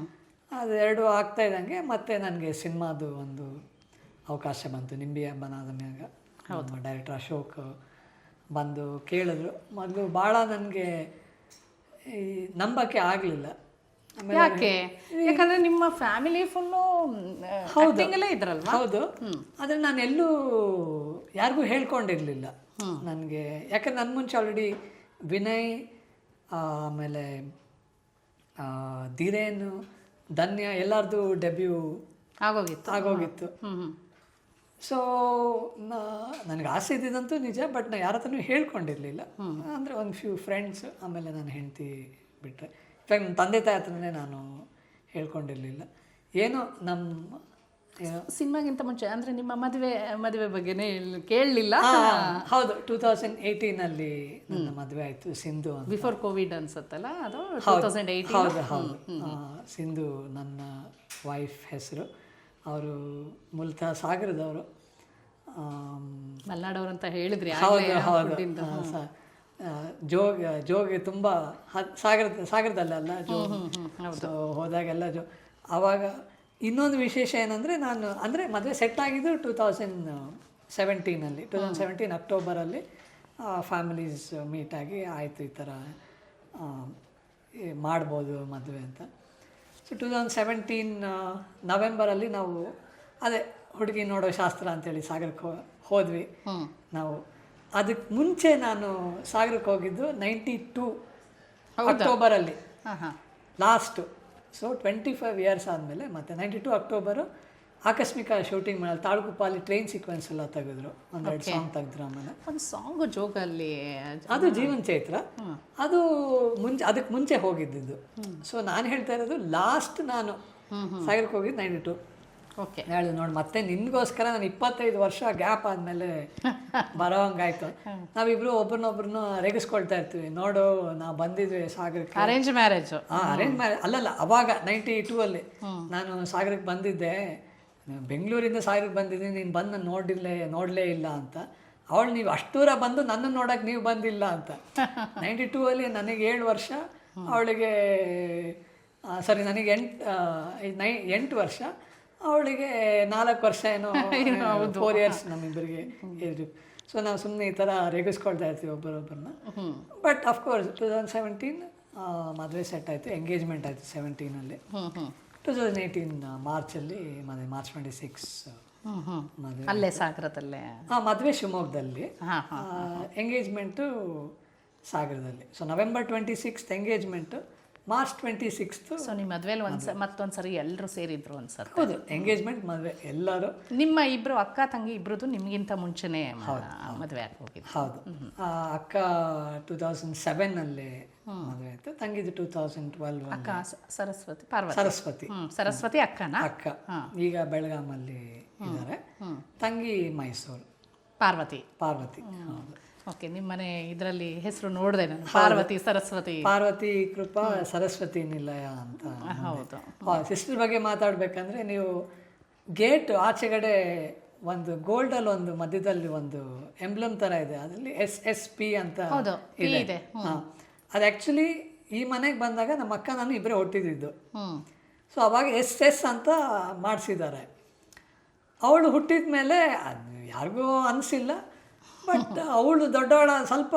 ಅದು 2 ಆಗ್ತಾ ಇದ್ದಂಗೆ ಮತ್ತೆ ನನಗೆ ಸಿನಿಮಾದು ಒಂದು ಅವಕಾಶ ಬಂತು. ನಿಂಬಿ ಹಬ್ಬನಾದ ಮ್ಯಾಗ ಡೈರೆಕ್ಟರ್ ಅಶೋಕ್ ಬಂದು ಕೇಳಿದ್ರು. ಮೊದಲು ಭಾಳ ನನಗೆ ಈ ನಂಬಕ್ಕೆ ಆಗಲಿಲ್ಲ. ಯಾಕೆ? ಯಾಕಂದ್ರೆ ನಿಮ್ಮ ಫ್ಯಾಮಿಲಿ ಫುಲ್ಲು ಆಕ್ಟಿಂಗಲ್ಲೇ ಇದ್ರಲ್ವಾ? ಹೌದು, ಆದರೆ ನಾನು ಎಲ್ಲೂ ಯಾರಿಗೂ ಹೇಳ್ಕೊಂಡಿರಲಿಲ್ಲ ನನಗೆ. ಯಾಕಂದ್ರೆ ನನ್ನ ಮುಂಚೆ ಆಲ್ರೆಡಿ ವಿನಯ್, ಆಮೇಲೆ ಧೀರೇನ್, ಧನ್ಯ ಎಲ್ಲರದು ಡೆಬ್ಯೂ ಆಗೋಗಿತ್ತು. ಸೊ ನನಗೆ ಆಸೆ ಇದ್ದಿದ್ದಂತೂ ನಿಜ, ಬಟ್ ನಾನು ಯಾರ ಹತ್ರನೂ ಹೇಳ್ಕೊಂಡಿರಲಿಲ್ಲ. ಅಂದರೆ ಒಂದು ಫ್ಯೂ ಫ್ರೆಂಡ್ಸ್, ಆಮೇಲೆ ನನ್ನ ಹೆಂಡತಿ ಬಿಟ್ಟರೆ. ಇನ್ಫ್ಯಾಕ್ಟ್ ನನ್ನ ತಂದೆ ತಾಯಿ ಹತ್ರನೇ ನಾನು ಹೇಳ್ಕೊಂಡಿರಲಿಲ್ಲ. ಏನೋ ನಮ್ಮ ಸಿನಿಮಾಗಿಂತ ಮುಂಚೆ ಅಂದರೆ ನಿಮ್ಮ ಮದುವೆ ಬಗ್ಗೆನೇ ಕೇಳಲಿಲ್ಲ. ಹೌದು, 2018 ನನ್ನ ಮದುವೆ ಆಯಿತು. ಸಿಂಧು ಅಂತ. ಬಿಫೋರ್ ಕೋವಿಡ್ ಅನ್ಸುತ್ತಲ್ಲ ಅದು 2018. ಹೌದು ಹೌದು. ಸಿಂಧು ನನ್ನ ವೈಫ್ ಹೆಸರು. ಅವರು ಮೂಲತಃ ಸಾಗರದವರು. ಮಲ್ನಾಡವ್ರು ಅಂತ ಹೇಳಿದ್ರಿ. ಹೌದು ಹೌದು. ಜೋಗಿ ತುಂಬ ಸಾಗರದಲ್ಲ ಸೊ ಹೋದಾಗೆಲ್ಲ ಆವಾಗ ಇನ್ನೊಂದು ವಿಶೇಷ ಏನಂದರೆ, ನಾನು ಅಂದರೆ ಮದುವೆ ಸೆಟ್ ಆಗಿದ್ದು 2017 ಅಕ್ಟೋಬರಲ್ಲಿ ಫ್ಯಾಮಿಲೀಸ್ ಮೀಟಾಗಿ ಆಯಿತು, ಈ ಥರ ಮಾಡ್ಬೋದು ಮದುವೆ ಅಂತ. ಸೊ 2017 ನವೆಂಬರಲ್ಲಿ ನಾವು ಅದೇ ಹುಡುಗಿ ನೋಡೋ ಶಾಸ್ತ್ರ ಅಂತೇಳಿ ಸಾಗರಕ್ಕೆ ಹೋದ್ವಿ ನಾವು. ಅದಕ್ಕೆ ಮುಂಚೆ ನಾನು ಸಾಗರಕ್ಕೆ ಹೋಗಿದ್ದು 92 ಅಕ್ಟೋಬರಲ್ಲಿ ಲಾಸ್ಟು. ಸೊ 25 ಇಯರ್ಸ್ ಆದಮೇಲೆ ಮತ್ತೆ 92 ಅಕ್ಟೋಬರು ಆಕಸ್ಮಿಕ ಶೂಟಿಂಗ್ ಮಾಡಲು ತಾಳಗುಪ್ಪಲ್ಲಿ ಟ್ರೈನ್ ಸೀಕ್ವೆನ್ಸ್ ಎಲ್ಲ ತೆಗೆದ್ರು. 1-2 ಸಾಂಗ್ ತೆಗೆದ್ರು. ಆಮೇಲೆ ಒಂದು ಸಾಂಗು ಜೋಗಲ್ಲಿ, ಅದು ಜೀವನ್ ಚೈತ್ರ. ಅದು ಅದಕ್ಕೆ ಮುಂಚೆ ಹೋಗಿದ್ದು. ಸೊ ನಾನು ಹೇಳ್ತಾ ಇರೋದು ಲಾಸ್ಟ್ ನಾನು ಸಾಗರಕ್ಕೆ ಹೋಗಿದ್ದು 92. ಓಕೆ, ಹೇಳಿ ನೋಡಿ, ಮತ್ತೆ ನಿನ್ಗೋಸ್ಕರ ನಾನು 25 ವರ್ಷ ಗ್ಯಾಪ್ ಆದಮೇಲೆ ಬರೋಂಗಾಯ್ತು. ನಾವಿಬ್ರು ಒಬ್ರನ್ನೊಬ್ರನ್ನ ರೇಗಿಸ್ಕೊಳ್ತಾ ಇರ್ತೀವಿ. ನೋಡು, ನಾವು ಬಂದಿದ್ವಿ ಸಾಗರಕ್ಕೆ. Arrange marriage. ಅರೇಂಜ್ ಮ್ಯಾರೇಜ್ ಅಲ್ಲಲ್ಲ, ಅವಾಗ 92 ನಾನು ಸಾಗರಕ್ಕೆ ಬಂದಿದ್ದೆ. ಬೆಂಗಳೂರಿಂದ ಸಾಗರಕ್ಕೆ ಬಂದಿದ್ದೀನಿ, ನೀನು ಬಂದು ನಾನು ನೋಡಲೇ ಇಲ್ಲ ಅಂತ. ಅವಳು ನೀವು ಅಷ್ಟು ದೂರ ಬಂದು ನನ್ನನ್ನು ನೋಡೋಕೆ ನೀವು ಬಂದಿಲ್ಲ ಅಂತ. 92 ನನಗೆ 7 ವರ್ಷ, ಅವಳಿಗೆ ಸರಿ ನನಗೆ 8 ವರ್ಷ, ಅವಳಿಗೆ 4 ವರ್ಷ ಏನೋ, 4 ಇಯರ್ಸ್ ನಮ್ಮಿಬ್ಬರಿಗೆ ಇದ್ರು. ಸೊ ನಾವು ಸುಮ್ಮನೆ ಈ ಥರ ರೇಗಿಸ್ಕೊಳ್ತಾ ಇರ್ತೀವಿ ಒಬ್ಬರೊಬ್ಬರನ್ನ. ಬಟ್ ಅಫ್ಕೋರ್ಸ್ 2017 ಮದುವೆ ಸೆಟ್ ಆಯಿತು, ಎಂಗೇಜ್ಮೆಂಟ್ ಆಯಿತು 17 2018 ಮಾರ್ಚಲ್ಲಿ ಮದುವೆ, ಮಾರ್ಚ್ 26 ಮದುವೆ. ಅಲ್ಲೇ ಸಾಗರದಲ್ಲೇ ಮದುವೆ ಶಿವಮೊಗ್ಗದಲ್ಲಿ, ಎಂಗೇಜ್ಮೆಂಟು ಸಾಗರದಲ್ಲಿ. So November 26 engagement, March 26. So ನಿಮ್ಮ ಮದುವೆಲಿ ಮತ್ತೊಂದು ಸರಿ ಎಲ್ಲರೂ ಸೇರಿದ್ರು ಅನ್ಸತ್ತೆ. ಹೌದು, ಎಂಗೇಜ್ಮೆಂಟ್ ಮದುವೆ ಎಲ್ಲರೂ. ನಿಮ್ಮ ಇಬ್ಬರು ಅಕ್ಕ ತಂಗಿ ಇಬ್ಬರದು ನಿಮಗಿಂತ ಮುಂಚೆನೇ ಮದುವೆ ಆಗಿ ಹೋಗಿದ್ದು. ಹೌದು, ಅಕ್ಕ 2007 ಮದುವೆ ಆಯಿತು. ತಂಗಿದು 2012. ಅಕ್ಕ ಸರಸ್ವತಿ ಸರಸ್ವತಿ ಅಕ್ಕ ಈಗ ಬೆಳಗಾಮಲ್ಲಿ ಇದ್ದಾರೆ. ತಂಗಿ ಮೈಸೂರು ಪಾರ್ವತಿ. ಹೌದು. ಓಕೆ, ನಿಮ್ಮನೆ ಇದರಲ್ಲಿ ಹೆಸರು ನೋಡಿದೆ ನಾನು, ಪಾರ್ವತಿ ಕೃಪಾ ಸರಸ್ವತಿ ನಿಲಯ ಅಂತ. ಹೌದು. ಸಿಸ್ಟರ್ ಬಗ್ಗೆ ಮಾತಾಡ್ಬೇಕಂದ್ರೆ, ನೀವು ಗೇಟ್ ಆಚೆಗಡೆ ಒಂದು ಗೋಲ್ಡಲ್ಲಿ ಒಂದು ಮಧ್ಯದಲ್ಲಿ ಒಂದು ಎಂಬ್ಲಮ್ ಥರ ಇದೆ, ಅದರಲ್ಲಿ SSP ಅಂತ ಇದೆ. ಅದು ಆ್ಯಕ್ಚುಲಿ ಈ ಮನೆಗೆ ಬಂದಾಗ ನಮ್ಮ ಅಕ್ಕ ನಾನು ಇಬ್ಬರೇ ಹುಟ್ಟಿದ್ದು. ಸೊ ಅವಾಗ SS ಅಂತ ಮಾಡಿಸಿದ್ದಾರೆ. ಅವಳು ಹುಟ್ಟಿದ ಮೇಲೆ ಅದು ಯಾರಿಗೂ ಅನಿಸಿಲ್ಲ. ಬಟ್ ಅವಳು ದೊಡ್ಡವಳ, ಸ್ವಲ್ಪ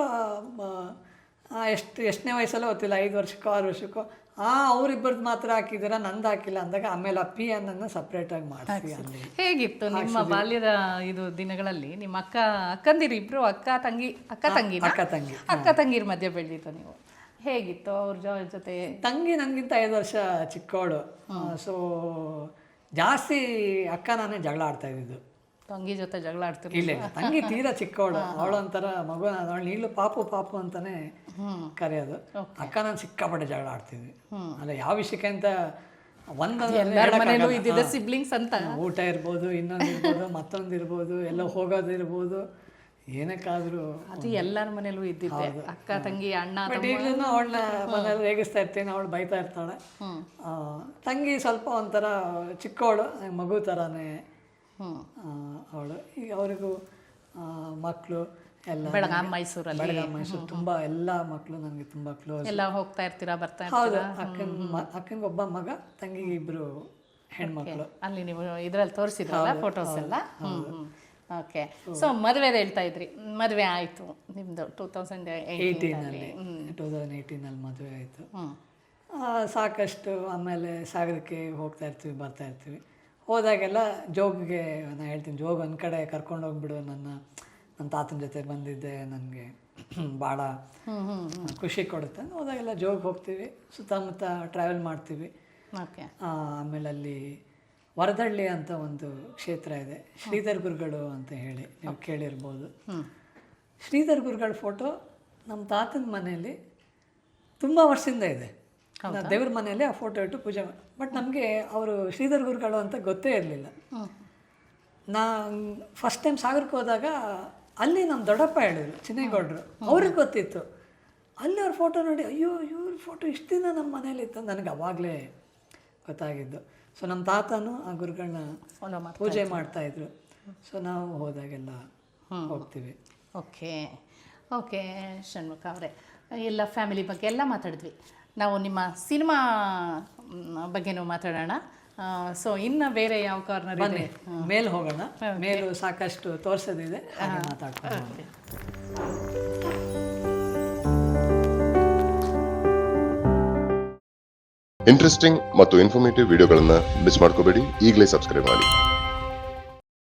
ಎಷ್ಟನೇ ವಯಸ್ಸಲ್ಲೋ ಗೊತ್ತಿಲ್ಲ, 5 ವರ್ಷಕ್ಕೋ 6 ವರ್ಷಕ್ಕೋ. ಅವರಿಬ್ಬರದ್ದು ಮಾತ್ರ ಹಾಕಿದ್ದೀರಾ, ನಂದು ಹಾಕಿಲ್ಲ ಅಂದಾಗ ಆಮೇಲೆ ಆ ಪಿ ಅನ್ನನ್ನು ಸಪ್ರೇಟಾಗಿ ಮಾಡಿಸಿ. ಅಲ್ಲಿ ಹೇಗಿತ್ತು ನಿಮ್ಮ ಬಾಲ್ಯದ ಇದು ದಿನಗಳಲ್ಲಿ? ನಿಮ್ಮ ಅಕ್ಕಂದಿರು ಇಬ್ರು ಅಕ್ಕ ತಂಗಿರ ಮಧ್ಯೆ ಬೆಳೆದಿತ್ತು ನೀವು, ಹೇಗಿತ್ತು ಅವ್ರ ಜೊತೆ? ತಂಗಿ ನನಗಿಂತ 5 ವರ್ಷ ಚಿಕ್ಕವಳು. ಸೊ ಜಾಸ್ತಿ ಅಕ್ಕ ನಾನೇ ಜಗಳ ಆಡ್ತಾ ಇದ್ದಿದ್ದು. ತಂಗಿ ಜೊತೆ ಜಗಳ ಆಡ್ತೀವಿ? ಇಲ್ಲ, ತಂಗಿ ತೀರಾ ಚಿಕ್ಕವಳು. ಅವಳು ಒಂಥರ ಮಗು, ಅವಳು ಈಗಲೂ ಪಾಪು ಅಂತಾನೆ ಕರೆಯೋದು. ಅಕ್ಕ ನಾನು ಸಿಕ್ಕಾಪಟ್ಟೆ ಜಗಳ ಆಡ್ತಿದ್ವಿ. ಅಲ್ಲ, ಯಾವ ವಿಷಯಕ್ಕೆ ಅಂತ ಸಿಬ್ಲಿಂಗ್ಸ್ ಅಂತ, ಊಟ ಇರ್ಬೋದು, ಇನ್ನೊಂದು ಇರ್ಬೋದು, ಮತ್ತೊಂದು ಇರ್ಬೋದು, ಎಲ್ಲೋ ಹೋಗೋದು ಇರ್ಬೋದು, ಏನಕ್ಕಾದರೂ. ಅದು ಎಲ್ಲರ ಮನೇಲೂ ಇದ್ದಿದ್ದೆ, ಅಕ್ಕ ತಂಗಿ ಅಣ್ಣ ಬಟ್ ಈಗಲೂ ಅವಳನ್ನ ಮನೇಲಿ ರೇಗಿಸ್ತಾ ಇರ್ತೀನಿ, ಅವಳು ಬೈತಾ ಇರ್ತಾಳೆ. ತಂಗಿ ಸ್ವಲ್ಪ ಒಂಥರ ಚಿಕ್ಕವಳು, ಮಗು ಥರನೇ ಅವಳು. ಈಗ ಅವರಿಗೂ ಮಕ್ಕಳು ಎಲ್ಲ ಬೆಳಗಾಂ ಮೈಸೂರಲ್ಲಿ ಮೈಸೂರು ತುಂಬ ಎಲ್ಲ ಮಕ್ಕಳು ನನಗೆ ತುಂಬ ಕ್ಲೋಸ್. ಎಲ್ಲ ಹೋಗ್ತಾ ಇರ್ತೀರಾ ಬರ್ತಾ ಹೌದು, ಇರ್ತೀರಾ? ಅಕ್ಕನಿಗೆ ಒಬ್ಬ ಮಗ, ತಂಗಿಗೆ ಇಬ್ಬರು ಹೆಣ್ಮಕ್ಳು. ಅಲ್ಲಿ ನೀವು ಇದರಲ್ಲಿ ತೋರಿಸಿದ್ರಲ್ಲ ಫೋಟೋಸ್ ಎಲ್ಲ. ಓಕೆ. ಸೊ ಮದುವೆದು ಹೇಳ್ತಾ ಇದ್ರಿ, ಮದುವೆ ಆಯಿತು ನಿಮ್ಮದು 2018ನಲ್ಲಿ ಮದುವೆ ಆಯಿತು. ಸಾಕಷ್ಟು ಆಮೇಲೆ ಸಾಗರಕ್ಕೆ ಹೋಗ್ತಾ ಇರ್ತೀವಿ, ಬರ್ತಾ ಇರ್ತೀವಿ. ಹೋದಾಗೆಲ್ಲ ಜೋಗಿಗೆ ನಾನು ಹೇಳ್ತೀನಿ, ಜೋಗ್ ಒಂದು ಕಡೆ ಕರ್ಕೊಂಡು ಹೋಗ್ಬಿಡು, ನನ್ನ ತಾತನ ಜೊತೆ ಬಂದಿದ್ದೆ, ನನಗೆ ಭಾಳ ಖುಷಿ ಕೊಡುತ್ತೆ. ಹೋದಾಗೆಲ್ಲ ಜೋಗ್ ಹೋಗ್ತೀವಿ, ಸುತ್ತಮುತ್ತ ಟ್ರಾವೆಲ್ ಮಾಡ್ತೀವಿ. ಓಕೆ. ಆಮೇಲೆ ಅಲ್ಲಿ ವರದಳ್ಳಿ ಅಂತ ಒಂದು ಕ್ಷೇತ್ರ ಇದೆ, ಶ್ರೀಧರ್ ಗುರುಗಳು ಅಂತ ಹೇಳಿ ನೀವು ಕೇಳಿರ್ಬೋದು. ಶ್ರೀಧರ್ ಗುರುಗಳ ಫೋಟೋ ನಮ್ಮ ತಾತನ ಮನೆಯಲ್ಲಿ ತುಂಬ ವರ್ಷದಿಂದ ಇದೆ. ದೇವ್ರ ಮನೆಯಲ್ಲಿ ಆ ಫೋಟೋ ಇಟ್ಟು ಪೂಜೆ ಬಟ್ ನಮಗೆ ಅವರು ಶ್ರೀಧರ್ ಗುರುಗಳು ಅಂತ ಗೊತ್ತೇ ಇರಲಿಲ್ಲ. ನಾನು ಫಸ್ಟ್ ಟೈಮ್ ಸಾಗರಕ್ಕೆ ಹೋದಾಗ ಅಲ್ಲಿ ನಮ್ಮ ದೊಡ್ಡಪ್ಪ ಹೇಳಿದ್ರು, ಚಿನ್ನೇಗೌಡರು, ಅವ್ರಿಗೆ ಗೊತ್ತಿತ್ತು. ಅಲ್ಲಿ ಅವ್ರ ಫೋಟೋ ನೋಡಿ, ಅಯ್ಯೋ ಇವ್ರ ಫೋಟೋ ಇಷ್ಟು ದಿನ ನಮ್ಮ ಮನೇಲಿ ಇತ್ತು ನನಗೆ ಅವಾಗಲೇ ಗೊತ್ತಾಗಿದ್ದು. ಸೊ ನಮ್ಮ ತಾತನೂ ಆ ಗುರುಗಳನ್ನ ಪೂಜೆ ಮಾಡ್ತಾಯಿದ್ರು. ಸೊ ನಾವು ಹೋದಾಗೆಲ್ಲ ಹೋಗ್ತೀವಿ. ಓಕೆ. ಓಕೆ ಷಣ್ಮುಖ ಅವರೇ, ಎಲ್ಲ ಫ್ಯಾಮಿಲಿ ಬಗ್ಗೆ ಎಲ್ಲ ಮಾತಾಡಿದ್ವಿ. ನಾವು ನಿಮ್ಮ ಸಿನಿಮಾ ಬಗ್ಗೆನೂ ಮಾತಾಡೋಣ. ಸೊ ಇನ್ನು ಬೇರೆ ಯಾವ ಕಾರ್ನರ್ ಬನ್ನಿ ಮೇಲೆ ಹೋಗೋಣ. ಮೇಲೂ ಸಾಕಷ್ಟು ತೋರಿಸೋದಿದೆ, ಹಾಗೆ ಮಾತಾಡ್ಕೊಂಡು. ಇಂಟ್ರೆಸ್ಟಿಂಗ್ ಮತ್ತು ಇನ್ಫಾರ್ಮೇಟಿವ್ ವಿಡಿಯೋಗಳನ್ನು ಮಿಸ್ ಮಾಡ್ಕೋಬೇಡಿ. ಈಗಲೇ ಸಬ್ಸ್ಕ್ರೈಬ್ ಮಾಡಿ.